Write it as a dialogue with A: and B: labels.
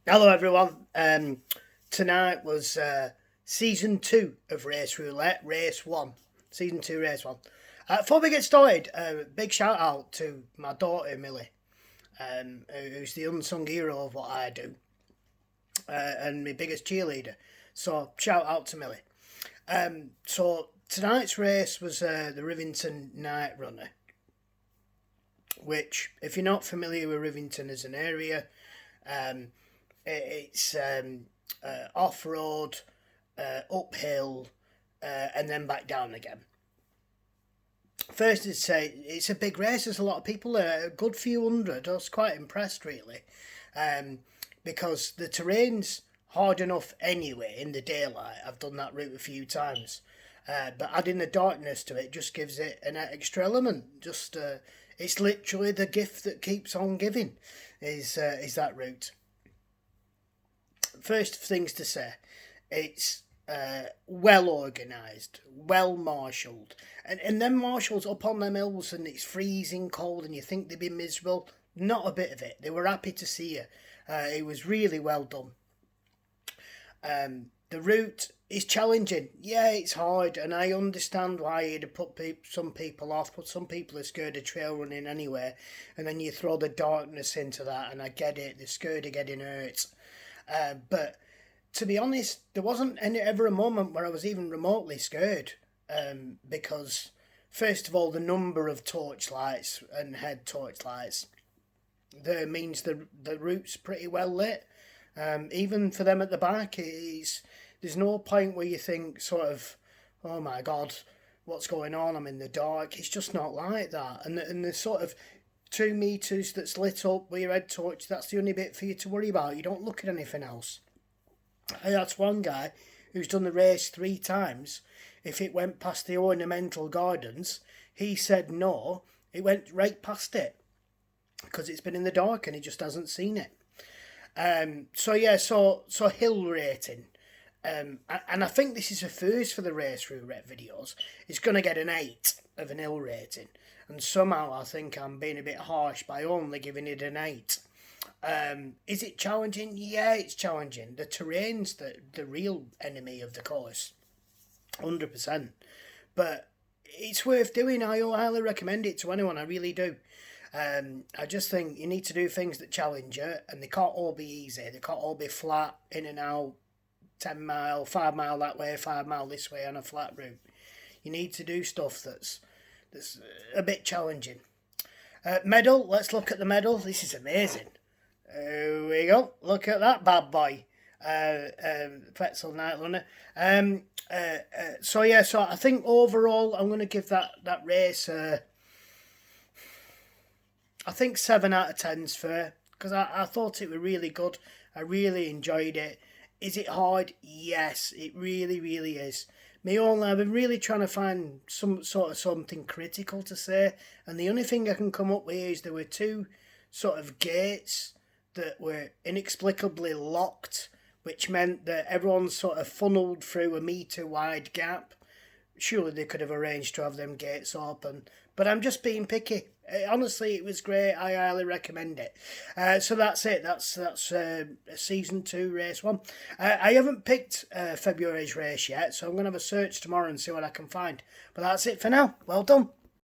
A: Hello, everyone. Tonight was season 2 of Race Roulette, Race 1. Season 2, Race 1. Before we get started, big shout out to my daughter, Millie, who's the unsung hero of what I do, and my biggest cheerleader. So, shout out to Millie. So, tonight's race was the Rivington Night Runner, which, if you're not familiar with Rivington as an area, it's off-road, uphill, and then back down again. First, to say it's a big race. There's a lot of people there, a good few hundred. I was quite impressed, really, because the terrain's hard enough anyway in the daylight. I've done that route a few times, but adding the darkness to it just gives it an extra element. It's literally the gift that keeps on giving. Is that route? First things to say, it's well organised, well marshalled, and them marshals up on them hills, and it's freezing cold, and you think they'd be miserable. Not a bit of it. They were happy to see you. It was really well done. The route is challenging. Yeah, it's hard, and I understand why you'd put some people off, but some people are scared of trail running anyway, and then you throw the darkness into that, and I get it. They're scared of getting hurt. But to be honest, there wasn't ever a moment where I was even remotely scared, because first of all, the number of torchlights and head torchlights there means the route's pretty well lit. Even for them at the back, there's no point where you think sort of, oh my god, what's going on? I'm in the dark. It's just not like that. And the sort of 2 meters that's lit up with your head torch, that's the only bit for you to worry about. You don't look at anything else. That's one guy who's done the race 3 times. If it went past the ornamental gardens, he said no, it went right past it because it's been in the dark and he just hasn't seen it. So hill rating. And I think this is a first for the Race Roulette videos. It's going to get an 8 of an hill rating. And somehow I think I'm being a bit harsh by only giving it an 8. Is it challenging? Yeah, it's challenging. The terrain's the real enemy of the course. 100%. But it's worth doing. I highly recommend it to anyone. I really do. I just think you need to do things that challenge you, and they can't all be easy. They can't all be flat, in and out, 10 mile, 5 mile that way, 5 mile this way on a flat route. You need to do stuff that's a bit challenging. Medal, let's look at the medal. This is amazing. Here we go. Look at that bad boy. Pretzel Night Runner. So I think overall I'm going to give that race I think 7 out of 10's fair, because I thought it was really good. I really enjoyed it. Is it hard? Yes, it really, really is. I've been really trying to find some sort of something critical to say, and the only thing I can come up with is there were 2 sort of gates that were inexplicably locked, which meant that everyone sort of funneled through a metre wide gap. Surely they could have arranged to have them gates open, but I'm just being picky. Honestly, it was great. I highly recommend it. So that's it. That's season 2, race 1. I haven't picked February's race yet, so I'm going to have a search tomorrow and see what I can find. But that's it for now. Well done.